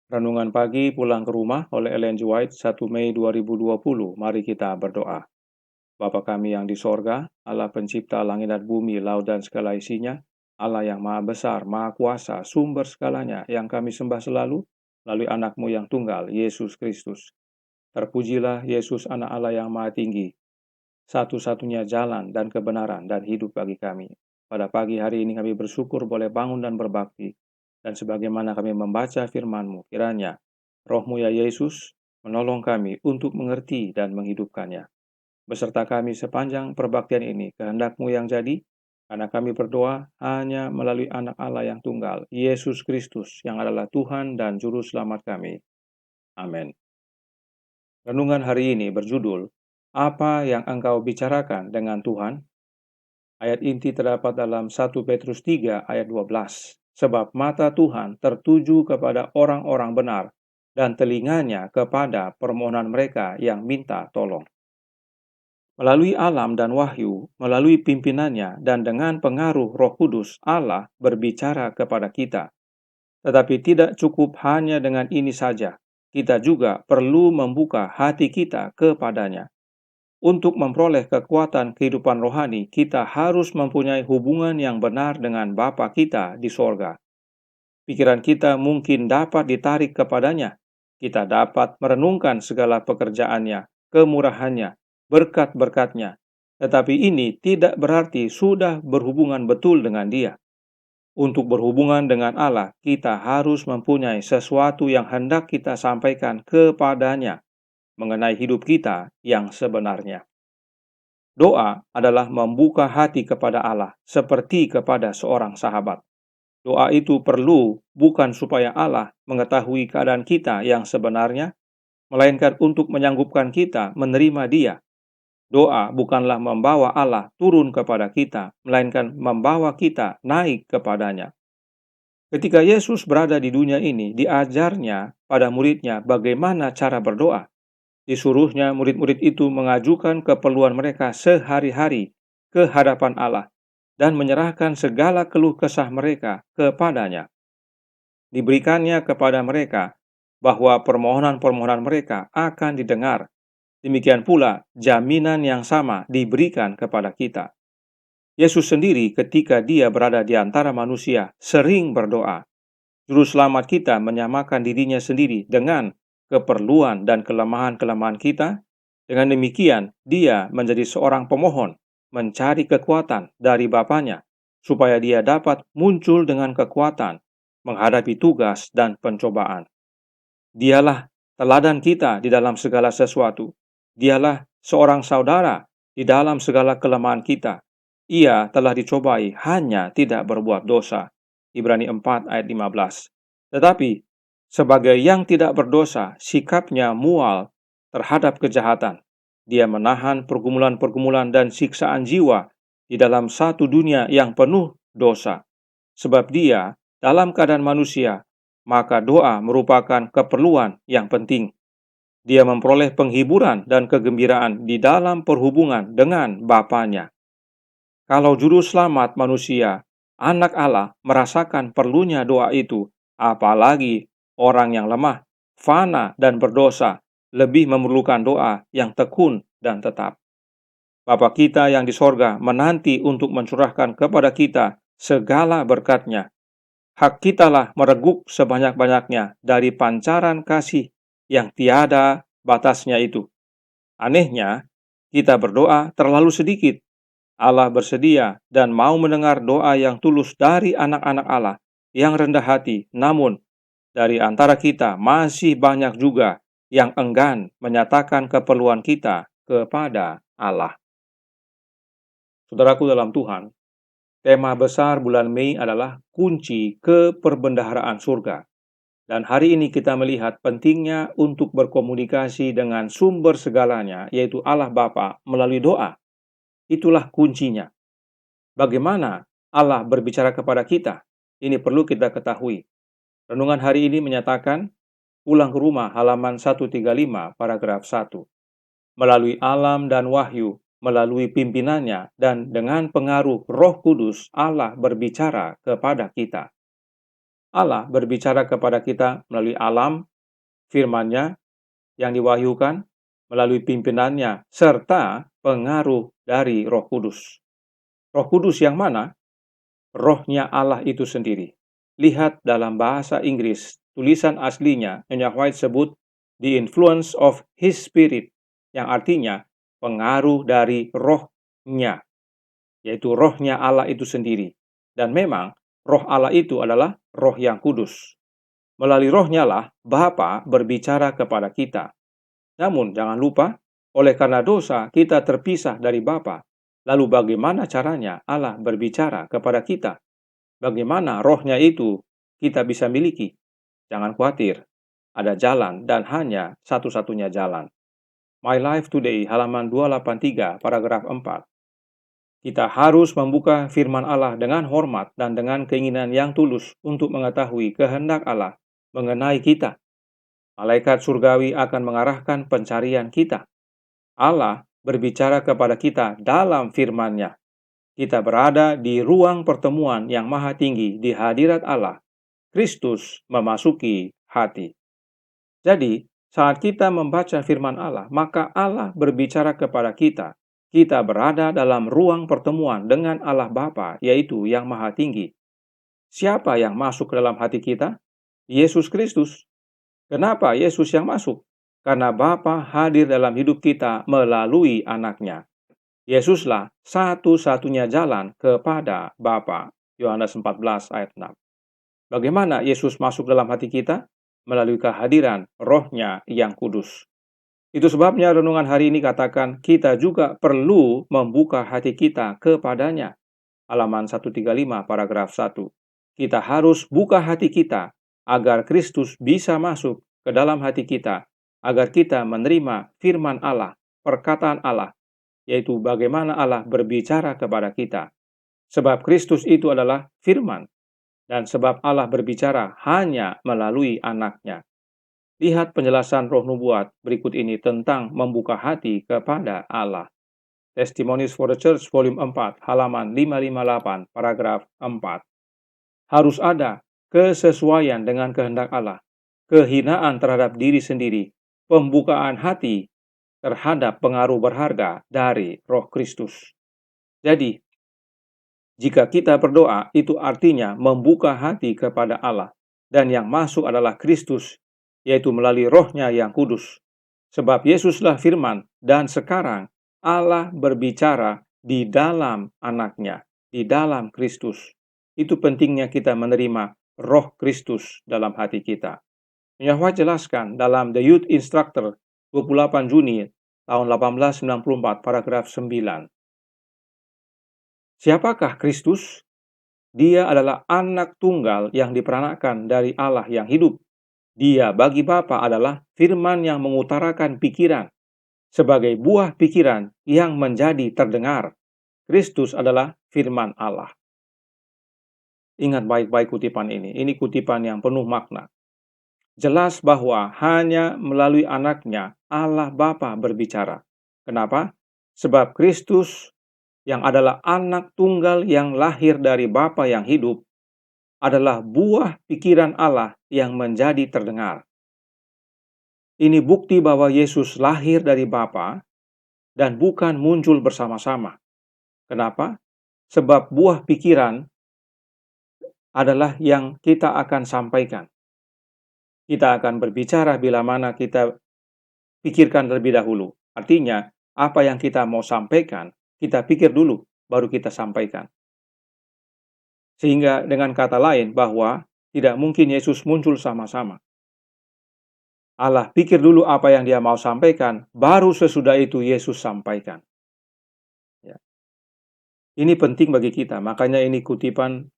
Renungan pagi pulang ke rumah oleh Ellen G. White 1 Mei 2020. Mari kita berdoa. Bapa kami yang di sorga, Allah pencipta langit dan bumi, laut dan segala isinya, Allah yang maha besar, maha kuasa, sumber segalanya, yang kami sembah selalu, melalui anak-Mu yang tunggal, Yesus Kristus. Terpujilah Yesus anak Allah yang maha tinggi, satu-satunya jalan dan kebenaran dan hidup bagi kami. Pada pagi hari ini kami bersyukur boleh bangun dan berbakti. Dan sebagaimana kami membaca firman-Mu, kiranya Roh-Mu ya Yesus menolong kami untuk mengerti dan menghidupkannya. Beserta kami sepanjang perbaktian ini, kehendak-Mu yang jadi, karena kami berdoa hanya melalui anak Allah yang tunggal, Yesus Kristus, yang adalah Tuhan dan Juru Selamat kami. Amin. Renungan hari ini berjudul, Apa yang engkau bicarakan dengan Tuhan? Ayat inti terdapat dalam 1 Petrus 3 ayat 12. Sebab mata Tuhan tertuju kepada orang-orang benar dan telinganya kepada permohonan mereka yang minta tolong. Melalui alam dan wahyu, melalui pimpinannya dan dengan pengaruh Roh Kudus, Allah berbicara kepada kita. Tetapi tidak cukup hanya dengan ini saja. Kita juga perlu membuka hati kita kepadanya. Untuk memperoleh kekuatan kehidupan rohani, kita harus mempunyai hubungan yang benar dengan Bapa kita di sorga. Pikiran kita mungkin dapat ditarik kepadanya. Kita dapat merenungkan segala pekerjaannya, kemurahannya, berkat-berkatnya. Tetapi ini tidak berarti sudah berhubungan betul dengan Dia. Untuk berhubungan dengan Allah, kita harus mempunyai sesuatu yang hendak kita sampaikan kepadanya mengenai hidup kita yang sebenarnya. Doa adalah membuka hati kepada Allah seperti kepada seorang sahabat. Doa itu perlu bukan supaya Allah mengetahui keadaan kita yang sebenarnya, melainkan untuk menyanggupkan kita menerima Dia. Doa bukanlah membawa Allah turun kepada kita, melainkan membawa kita naik kepadanya. Ketika Yesus berada di dunia ini, diajarnya pada muridnya bagaimana cara berdoa. Disuruhnya murid-murid itu mengajukan keperluan mereka sehari-hari ke hadapan Allah dan menyerahkan segala keluh kesah mereka kepadanya. Diberikannya kepada mereka bahwa permohonan-permohonan mereka akan didengar. Demikian pula jaminan yang sama diberikan kepada kita. Yesus sendiri ketika Dia berada di antara manusia sering berdoa. Juru selamat kita menyamakan dirinya sendiri dengan keperluan dan kelemahan-kelemahan kita. Dengan demikian, Dia menjadi seorang pemohon, mencari kekuatan dari Bapanya, supaya Dia dapat muncul dengan kekuatan, menghadapi tugas dan pencobaan. Dialah teladan kita di dalam segala sesuatu. Dialah seorang saudara di dalam segala kelemahan kita. Ia telah dicobai, hanya tidak berbuat dosa. Ibrani 4 ayat 15. Tetapi, sebagai yang tidak berdosa, sikapnya mual terhadap kejahatan. Dia menahan pergumulan-pergumulan dan siksaan jiwa di dalam satu dunia yang penuh dosa. Sebab dia dalam keadaan manusia, maka doa merupakan keperluan yang penting. Dia memperoleh penghiburan dan kegembiraan di dalam perhubungan dengan Bapanya. Kalau juru selamat manusia, anak Allah, merasakan perlunya doa itu, apalagi orang yang lemah, fana dan berdosa, lebih memerlukan doa yang tekun dan tetap. Bapa kita yang di sorga menanti untuk mencurahkan kepada kita segala berkat-Nya. Hak kitalah mereguk sebanyak-banyaknya dari pancaran kasih yang tiada batasnya itu. Anehnya, kita berdoa terlalu sedikit. Allah bersedia dan mau mendengar doa yang tulus dari anak-anak Allah yang rendah hati, namun dari antara kita masih banyak juga yang enggan menyatakan keperluan kita kepada Allah. Saudaraku dalam Tuhan, tema besar bulan Mei adalah kunci keperbendaharaan surga. Dan hari ini kita melihat pentingnya untuk berkomunikasi dengan sumber segalanya, yaitu Allah Bapa melalui doa. Itulah kuncinya. Bagaimana Allah berbicara kepada kita? Ini perlu kita ketahui. Renungan hari ini menyatakan, pulang ke rumah halaman 135 paragraf 1. Melalui alam dan wahyu, melalui pimpinannya, dan dengan pengaruh Roh Kudus, Allah berbicara kepada kita. Allah berbicara kepada kita melalui alam, firman-Nya yang diwahyukan, melalui pimpinannya, serta pengaruh dari Roh Kudus. Roh Kudus yang mana? Rohnya Allah itu sendiri. Lihat dalam bahasa Inggris, tulisan aslinya, Nyonya White sebut the influence of His Spirit, yang artinya pengaruh dari rohnya, yaitu rohnya Allah itu sendiri. Dan memang roh Allah itu adalah roh yang kudus. Melalui rohnya lah Bapa berbicara kepada kita. Namun jangan lupa, oleh karena dosa kita terpisah dari Bapa. Lalu bagaimana caranya Allah berbicara kepada kita? Bagaimana rohnya itu kita bisa miliki? Jangan khawatir, ada jalan dan hanya satu-satunya jalan. My Life Today, halaman 283, paragraf 4. Kita harus membuka firman Allah dengan hormat dan dengan keinginan yang tulus untuk mengetahui kehendak Allah mengenai kita. Malaikat surgawi akan mengarahkan pencarian kita. Allah berbicara kepada kita dalam firman-Nya. Kita berada di ruang pertemuan yang maha tinggi di hadirat Allah. Kristus memasuki hati. Jadi, saat kita membaca firman Allah, maka Allah berbicara kepada kita. Kita berada dalam ruang pertemuan dengan Allah Bapa, yaitu yang maha tinggi. Siapa yang masuk ke dalam hati kita? Yesus Kristus. Kenapa Yesus yang masuk? Karena Bapa hadir dalam hidup kita melalui anaknya. Yesuslah satu-satunya jalan kepada Bapa. Yohanes 14 ayat 6. Bagaimana Yesus masuk dalam hati kita? Melalui kehadiran rohnya yang kudus. Itu sebabnya renungan hari ini katakan kita juga perlu membuka hati kita kepadanya. Halaman 135 paragraf 1. Kita harus buka hati kita agar Kristus bisa masuk ke dalam hati kita, agar kita menerima firman Allah, perkataan Allah, yaitu bagaimana Allah berbicara kepada kita. Sebab Kristus itu adalah firman, dan sebab Allah berbicara hanya melalui anaknya. Lihat penjelasan Roh Nubuat berikut ini tentang membuka hati kepada Allah. Testimonies for the Church, volume 4, halaman 558, paragraf 4. Harus ada kesesuaian dengan kehendak Allah, kehinaan terhadap diri sendiri, pembukaan hati terhadap pengaruh berharga dari Roh Kristus. Jadi, jika kita berdoa, itu artinya membuka hati kepada Allah, dan yang masuk adalah Kristus, yaitu melalui rohnya yang kudus. Sebab Yesuslah firman, dan sekarang Allah berbicara di dalam anaknya, di dalam Kristus. Itu pentingnya kita menerima roh Kristus dalam hati kita. Yahweh jelaskan dalam The Youth Instructor 28 Juni tahun 1894 paragraf 9. Siapakah Kristus? Dia adalah anak tunggal yang diperanakkan dari Allah yang hidup. Dia bagi Bapa adalah firman yang mengutarakan pikiran, sebagai buah pikiran yang menjadi terdengar. Kristus adalah firman Allah. Ingat baik-baik kutipan ini. Ini kutipan yang penuh makna. Jelas bahwa hanya melalui anaknya Allah Bapa berbicara. Kenapa? Sebab Kristus yang adalah anak tunggal yang lahir dari Bapa yang hidup adalah buah pikiran Allah yang menjadi terdengar. Ini bukti bahwa Yesus lahir dari Bapa dan bukan muncul bersama-sama. Kenapa? Sebab buah pikiran adalah yang kita akan sampaikan. Kita akan berbicara bila mana kita pikirkan terlebih dahulu. Artinya, apa yang kita mau sampaikan, kita pikir dulu, baru kita sampaikan. Sehingga dengan kata lain bahwa tidak mungkin Yesus muncul sama-sama. Allah pikir dulu apa yang dia mau sampaikan, baru sesudah itu Yesus sampaikan. Ya. Ini penting bagi kita, makanya ini kutipan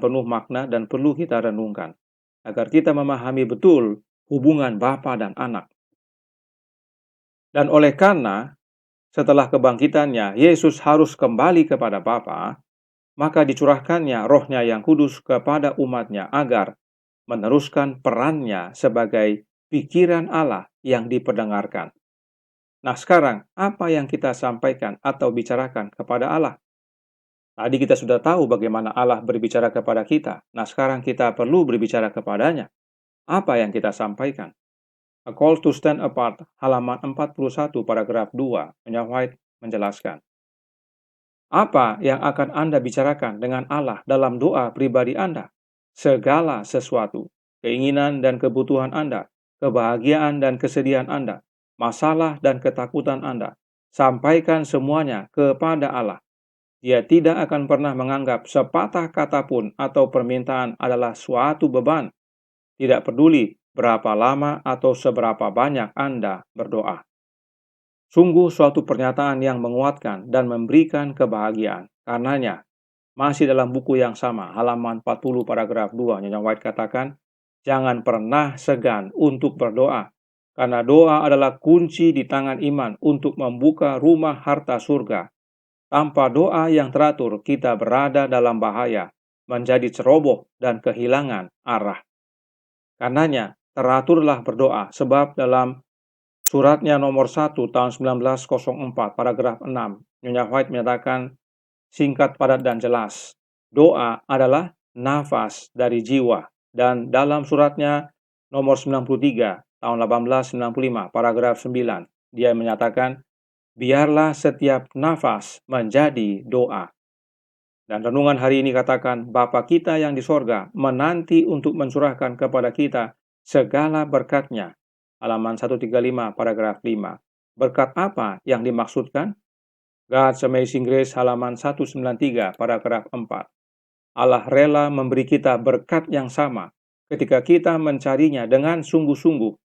penuh makna dan perlu kita renungkan. Agar kita memahami betul hubungan Bapa dan Anak. Dan oleh karena setelah kebangkitannya, Yesus harus kembali kepada Bapa, maka dicurahkannya rohnya yang kudus kepada umatnya agar meneruskan perannya sebagai pikiran Allah yang diperdengarkan. Nah sekarang, apa yang kita sampaikan atau bicarakan kepada Allah? Tadi kita sudah tahu bagaimana Allah berbicara kepada kita. Nah, sekarang kita perlu berbicara kepadanya. Apa yang kita sampaikan? A Call to Stand Apart, halaman 41, paragraf 2, Ellen White menjelaskan. Apa yang akan Anda bicarakan dengan Allah dalam doa pribadi Anda? Segala sesuatu, keinginan dan kebutuhan Anda, kebahagiaan dan kesedihan Anda, masalah dan ketakutan Anda. Sampaikan semuanya kepada Allah. Dia tidak akan pernah menganggap sepatah kata pun atau permintaan adalah suatu beban. Tidak peduli berapa lama atau seberapa banyak Anda berdoa. Sungguh suatu pernyataan yang menguatkan dan memberikan kebahagiaan. Karenanya, masih dalam buku yang sama, halaman 40 paragraf 2, Nyonya White katakan, jangan pernah segan untuk berdoa, karena doa adalah kunci di tangan iman untuk membuka rumah harta surga. Tanpa doa yang teratur, kita berada dalam bahaya, menjadi ceroboh dan kehilangan arah. Karenanya, teraturlah berdoa, sebab dalam suratnya nomor 1 tahun 1904, paragraf 6, Nyonya White menyatakan, singkat, padat, dan jelas, doa adalah nafas dari jiwa. Dan dalam suratnya nomor 93, tahun 1895, paragraf 9, dia menyatakan, biarlah setiap nafas menjadi doa. Dan renungan hari ini katakan, Bapa kita yang di sorga menanti untuk mencurahkan kepada kita segala berkat-Nya. Halaman 135, paragraf 5. Berkat apa yang dimaksudkan? God's Amazing Grace, halaman 193, paragraf 4. Allah rela memberi kita berkat yang sama ketika kita mencarinya dengan sungguh-sungguh.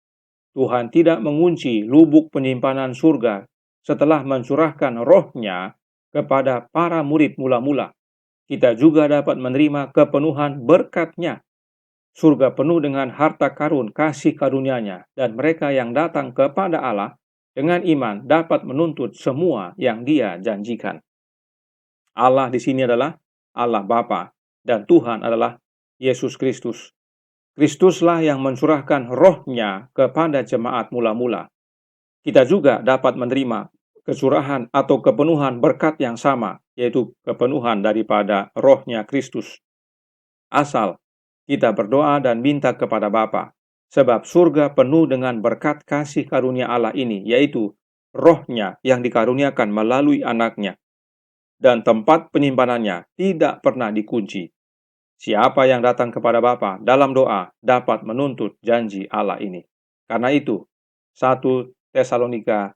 Tuhan tidak mengunci lubuk penyimpanan surga setelah mencurahkan roh-Nya kepada para murid mula-mula. Kita juga dapat menerima kepenuhan berkat-Nya. Surga penuh dengan harta karun kasih karunia-Nya, dan mereka yang datang kepada Allah dengan iman dapat menuntut semua yang Dia janjikan. Allah di sini adalah Allah Bapa, dan Tuhan adalah Yesus Kristus. Kristuslah yang mencurahkan roh-Nya kepada jemaat mula-mula. Kita juga dapat menerima kecurahan atau kepenuhan berkat yang sama, yaitu kepenuhan daripada roh-Nya Kristus. Asal kita berdoa dan minta kepada Bapa, sebab surga penuh dengan berkat kasih karunia Allah ini, yaitu roh-Nya yang dikaruniakan melalui anak-Nya. Dan tempat penyimpanannya tidak pernah dikunci. Siapa yang datang kepada Bapa dalam doa dapat menuntut janji Allah ini. Karena itu, 1 Tesalonika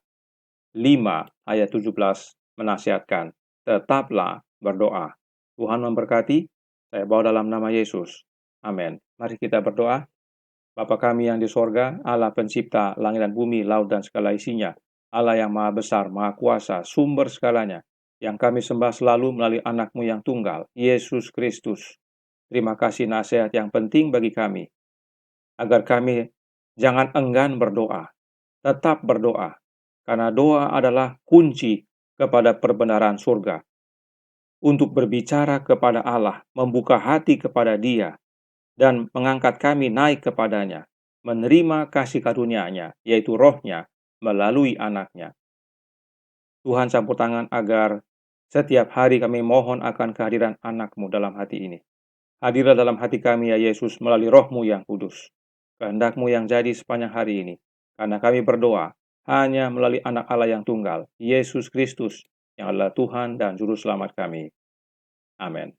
5 ayat 17 menasihatkan, tetaplah berdoa. Tuhan memberkati. Saya bawa dalam nama Yesus. Amin. Mari kita berdoa. Bapa kami yang di sorga, Allah pencipta langit dan bumi, laut dan segala isinya, Allah yang maha besar, maha kuasa, sumber segalanya, yang kami sembah selalu melalui anak-Mu yang tunggal, Yesus Kristus. Terima kasih nasihat yang penting bagi kami, agar kami jangan enggan berdoa, tetap berdoa, karena doa adalah kunci kepada perbenaran surga. Untuk berbicara kepada Allah, membuka hati kepada Dia, dan mengangkat kami naik kepadanya, menerima kasih karunia-Nya, yaitu roh-Nya, melalui anak-Nya. Tuhan campur tangan agar setiap hari kami mohon akan kehadiran anak-Mu dalam hati ini. Hadirlah dalam hati kami ya Yesus melalui roh-Mu yang kudus. Kehendak-Mu yang jadi sepanjang hari ini. Karena kami berdoa hanya melalui anak Allah yang tunggal, Yesus Kristus, yang adalah Tuhan dan Juru Selamat kami. Amin.